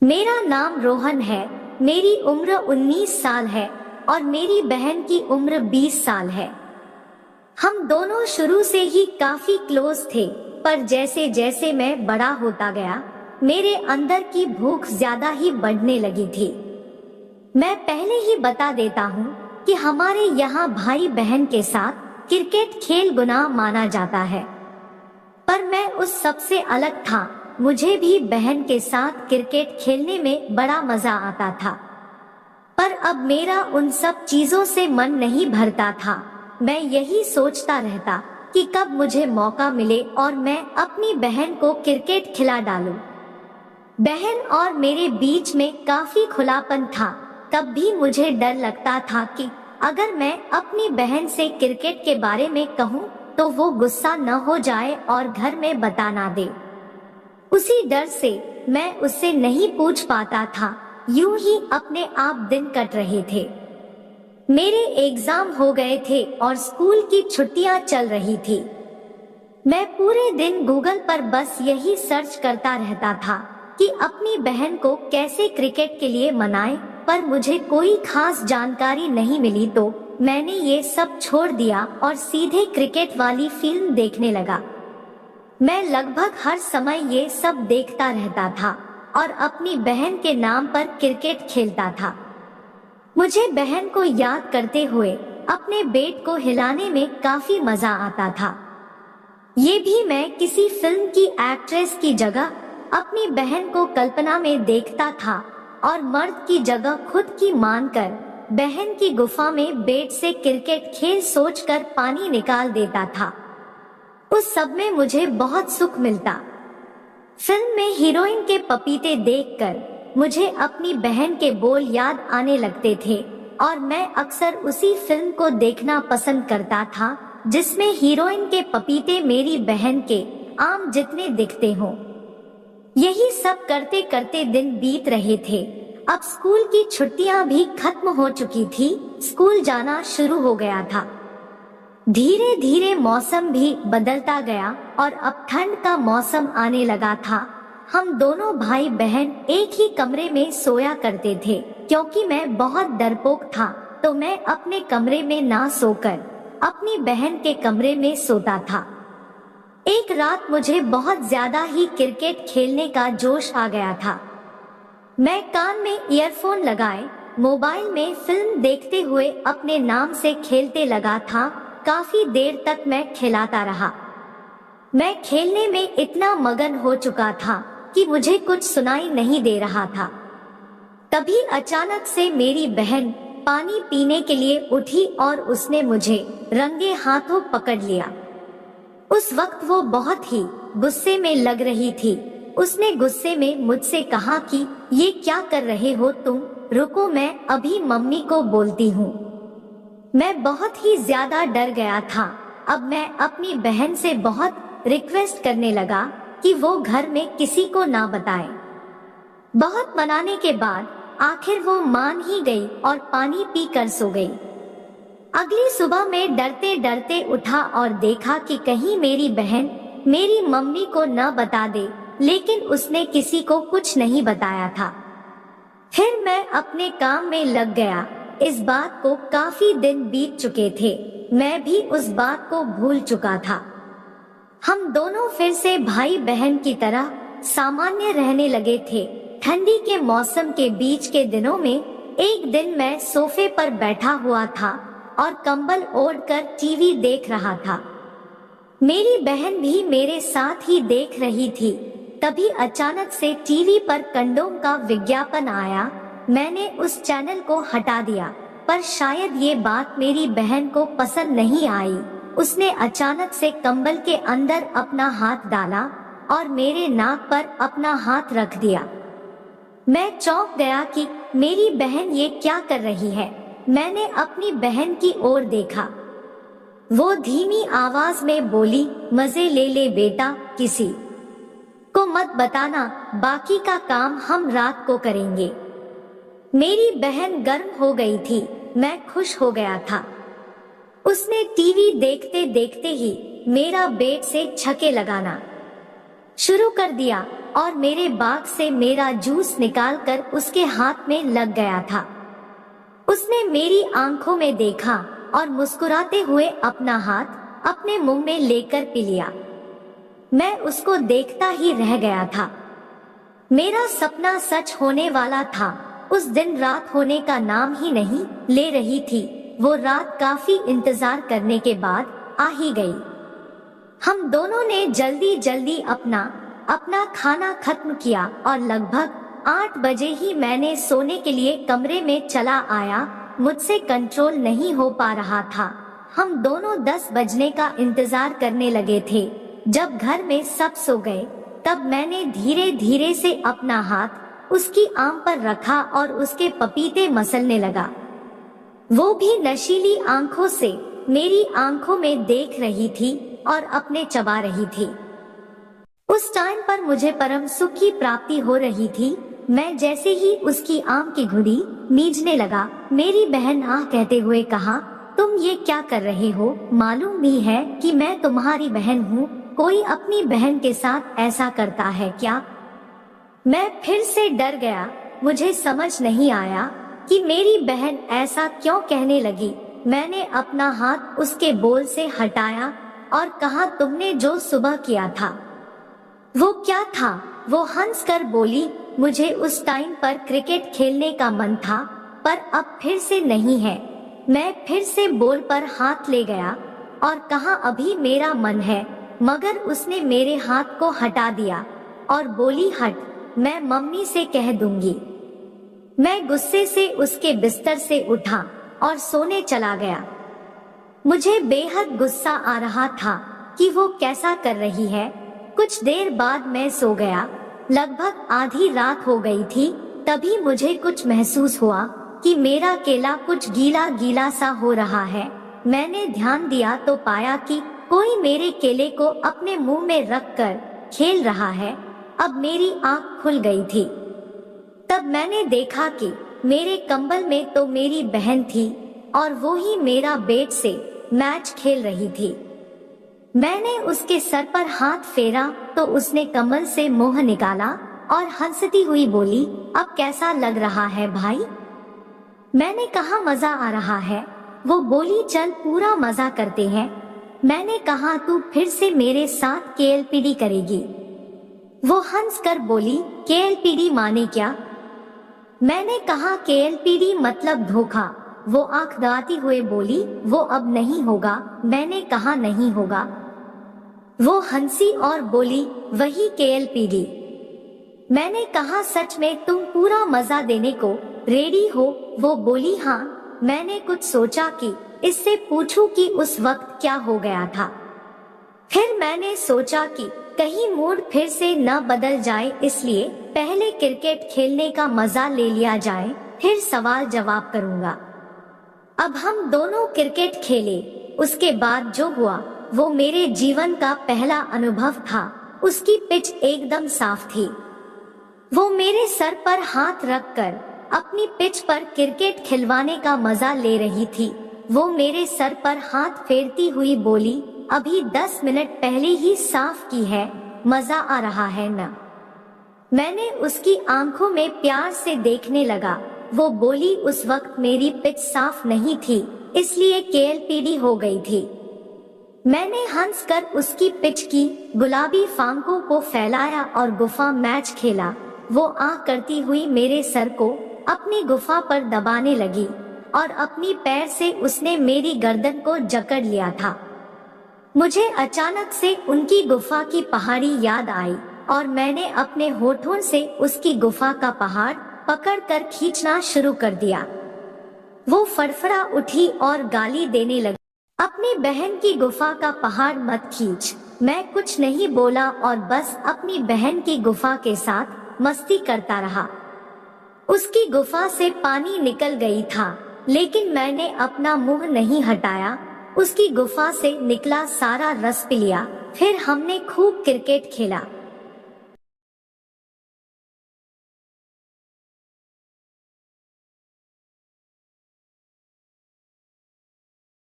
मेरा नाम रोहन है। मेरी उम्र 19 साल है और मेरी बहन की उम्र 20 साल है। हम दोनों शुरू से ही काफी क्लोज थे, पर जैसे जैसे मैं बड़ा होता गया मेरे अंदर की भूख ज्यादा ही बढ़ने लगी थी। मैं पहले ही बता देता हूँ कि हमारे यहाँ भाई बहन के साथ क्रिकेट खेल गुनाह माना जाता है, पर मैं उस सबसे अलग था। मुझे भी बहन के साथ क्रिकेट खेलने में बड़ा मजा आता था, पर अब मेरा उन सब चीजों से मन नहीं भरता था। मैं यही सोचता रहता कि कब मुझे मौका मिले और मैं अपनी बहन को क्रिकेट खिला डालूं। बहन और मेरे बीच में काफी खुलापन था। तब भी मुझे डर लगता था कि अगर मैं अपनी बहन से क्रिकेट के बारे में कहूं तो वो गुस्सा न हो जाए और घर में बता ना दे। उसी डर से मैं उससे नहीं पूछ पाता था। यूं ही अपने आप दिन कट रहे थे। मेरे एग्जाम हो गए थे और स्कूल की छुट्टियां चल रही थी। मैं पूरे दिन गूगल पर बस यही सर्च करता रहता था कि अपनी बहन को कैसे क्रिकेट के लिए मनाएं, पर मुझे कोई खास जानकारी नहीं मिली। तो मैंने ये सब छोड़ दिया और सीधे क्रिकेट वाली फिल्म देखने लगा। मैं लगभग हर समय ये सब देखता रहता था और अपनी बहन के नाम पर क्रिकेट खेलता था। मुझे बहन को याद करते हुए अपने बेट को हिलाने में काफी मजा आता था। ये भी मैं किसी फिल्म की एक्ट्रेस की जगह अपनी बहन को कल्पना में देखता था और मर्द की जगह खुद की मानकर बहन की गुफा में बेट से क्रिकेट खेल सोचकर पानी निकाल देता था। उस सब में मुझे बहुत सुख मिलता। फिल्म में हीरोइन के पपीते देखकर मुझे अपनी बहन के बोल याद आने लगते थे और मैं अक्सर उसी फिल्म को देखना पसंद करता था जिसमें हीरोइन के पपीते मेरी बहन के आम जितने दिखते हों। यही सब करते करते दिन बीत रहे थे। अब स्कूल की छुट्टियां भी खत्म हो चुकी थी। स्कूल जाना शुरू हो गया था। धीरे धीरे मौसम भी बदलता गया और अब ठंड का मौसम आने लगा था। हम दोनों भाई बहन एक ही कमरे में सोया करते थे। क्योंकि मैं बहुत डरपोक था तो मैं अपने कमरे में ना सोकर अपनी बहन के कमरे में सोता था। एक रात मुझे बहुत ज्यादा ही क्रिकेट खेलने का जोश आ गया था। मैं कान में ईयरफोन लगाए मोबाइल में फिल्म देखते हुए अपने नाम से खेलते लगा था। काफी देर तक मैं खिलाता रहा। मैं खेलने में इतना मगन हो चुका था कि मुझे कुछ सुनाई नहीं दे रहा था। तभी अचानक से मेरी बहन पानी पीने के लिए उठी और उसने मुझे रंगे हाथों पकड़ लिया। उस वक्त वो बहुत ही गुस्से में लग रही थी। उसने गुस्से में मुझसे कहा कि ये क्या कर रहे हो तुम, रुको मैं अभी मम्मी को बोलती हूँ। मैं बहुत ही ज्यादा डर गया था। अब मैं अपनी बहन से बहुत रिक्वेस्ट करने लगा कि वो घर में किसी को ना बताए। बहुत मनाने के बाद आखिर वो मान ही गई और पानी पी कर सो गई। अगली सुबह मैं डरते डरते उठा और देखा कि कहीं मेरी बहन मेरी मम्मी को न बता दे, लेकिन उसने किसी को कुछ नहीं बताया था। फिर मैं अपने काम में लग गया। इस बात को काफी दिन बीत चुके थे। मैं भी उस बात को भूल चुका था। हम दोनों फिर से भाई बहन की तरह सामान्य रहने लगे थे। ठंडी के मौसम के बीच के दिनों में एक दिन मैं सोफे पर बैठा हुआ था और कंबल ओढ़कर टीवी देख रहा था। मेरी बहन भी मेरे साथ ही देख रही थी। तभी अचानक से टीवी पर कंडोम का विज्ञापन आया। मैंने उस चैनल को हटा दिया, पर शायद ये बात मेरी बहन को पसंद नहीं आई। उसने अचानक से कंबल के अंदर अपना हाथ डाला और मेरे नाक पर अपना हाथ रख दिया। मैं चौंक गया कि मेरी बहन ये क्या कर रही है। मैंने अपनी बहन की ओर देखा। वो धीमी आवाज में बोली, मजे ले ले बेटा, किसी को मत बताना, बाकी का काम हम रात को करेंगे। मेरी बहन गर्म हो गई थी। मैं खुश हो गया था। उसने टीवी देखते देखते ही मेरा बेड से छक्के लगाना शुरू कर दिया और मेरे बाग से मेरा जूस निकालकर उसके हाथ में लग गया था। उसने मेरी आंखों में देखा और मुस्कुराते हुए अपना हाथ अपने मुंह में लेकर पी लिया। मैं उसको देखता ही रह गया था। मेरा सपना सच होने वाला था। उस दिन रात होने का नाम ही नहीं ले रही थी। वो रात काफी इंतजार करने के बाद आ ही गई। हम दोनों ने जल्दी जल्दी अपना खाना खत्म किया और लगभग 8 बजे ही मैंने सोने के लिए कमरे में चला आया। मुझसे कंट्रोल नहीं हो पा रहा था। हम दोनों 10 बजने का इंतजार करने लगे थे। जब घर में सब सो गए तब मैंने धीरे धीरे से अपना हाथ उसकी आंख पर रखा और उसके पपीते मसलने लगा। वो भी नशीली आंखों से मेरी आंखों में देख रही थी और अपने चबा रही थी। उस टाइम पर मुझे परम सुख की प्राप्ति हो रही थी। मैं जैसे ही उसकी आंख की घुंडी मींचने लगा, मेरी बहन आह कहते हुए कहा, तुम ये क्या कर रहे हो? मालूम भी है कि मैं तुम्हारी बहन हूँ। कोई अपनी बहन के साथ ऐसा करता है क्या? मैं फिर से डर गया। मुझे समझ नहीं आया कि मेरी बहन ऐसा क्यों कहने लगी। मैंने अपना हाथ उसके बोल से हटाया और कहा, तुमने जो सुबह किया था वो क्या था? वो हंसकर बोली, मुझे उस टाइम पर क्रिकेट खेलने का मन था पर अब फिर से नहीं है। मैं फिर से बॉल पर हाथ ले गया और कहा, अभी मेरा मन है, मगर उसने मेरे हाथ को हटा दिया और बोली, हट, मैं मम्मी से कह दूंगी। मैं गुस्से से उसके बिस्तर से उठा और सोने चला गया। मुझे बेहद गुस्सा आ रहा था कि वो कैसा कर रही है। कुछ देर बाद मैं सो गया। लगभग आधी रात हो गई थी। तभी मुझे कुछ महसूस हुआ कि मेरा केला कुछ गीला गीला सा हो रहा है। मैंने ध्यान दिया तो पाया कि कोई मेरे केले को अपने मुंह में रखकर खेल रहा है। अब मेरी आंख खुल गई थी। तब मैंने देखा कि मेरे कंबल में तो मेरी बहन थी और वो ही मेरा बेड से मैच खेल रही थी। मैंने उसके सर पर हाथ फेरा तो उसने कंबल से मुंह निकाला और हंसती हुई बोली, अब कैसा लग रहा है भाई? मैंने कहा, मजा आ रहा है। वो बोली, चल पूरा मजा करते हैं। मैंने कहा, तू फिर से मेरे साथ केएलपीडी करेगी? वो हंसकर बोली, केएलपीडी माने क्या? मैंने कहा, केएलपीडी मतलब धोखा। वो आंख दबाती हुए बोली, वो अब नहीं होगा। मैंने कहा, नहीं होगा। वो हंसी और बोली, वही केएलपीडी। मैंने कहा, सच में तुम पूरा मजा देने को रेडी हो? वो बोली, हाँ। मैंने कुछ सोचा कि इससे पूछूं कि उस वक्त क्या हो गया था। फिर मैंने सोचा कि कहीं मूड फिर से न बदल जाए, इसलिए पहले क्रिकेट खेलने का मजा ले लिया जाए, फिर सवाल जवाब करूंगा। अब हम दोनों क्रिकेट खेले। उसके बाद जो हुआ वो मेरे जीवन का पहला अनुभव था। उसकी पिच एकदम साफ थी। वो मेरे सर पर हाथ रखकर अपनी पिच पर क्रिकेट खिलवाने का मजा ले रही थी। वो मेरे सर पर हाथ फेरती हुई बोली, अभी 10 मिनट पहले ही साफ की है, मजा आ रहा है न? मैंने उसकी आंखों में प्यार से देखने लगा। वो बोली, उस वक्त मेरी पिच साफ नहीं थी, इसलिए केएलपीडी हो गई थी। मैंने हंसकर उसकी पिच की गुलाबी फांकों को फैलाया और गुफा मैच खेला। वो आह करती हुई मेरे सर को अपनी गुफा पर दबाने लगी और अपनी पैर से उसने मेरी गर्दन को जकड़ लिया था। मुझे अचानक से उनकी गुफा की पहाड़ी याद आई और मैंने अपने होठों से उसकी गुफा का पहाड़ पकड़कर खींचना शुरू कर दिया। वो फड़फड़ा उठी और गाली देने लगी, अपनी बहन की गुफा का पहाड़ मत खींच। मैं कुछ नहीं बोला और बस अपनी बहन की गुफा के साथ मस्ती करता रहा। उसकी गुफा से पानी निकल गई था, लेकिन मैंने अपना मुंह नहीं हटाया। उसकी गुफा से निकला सारा रस पी लिया। फिर हमने खूब क्रिकेट खेला।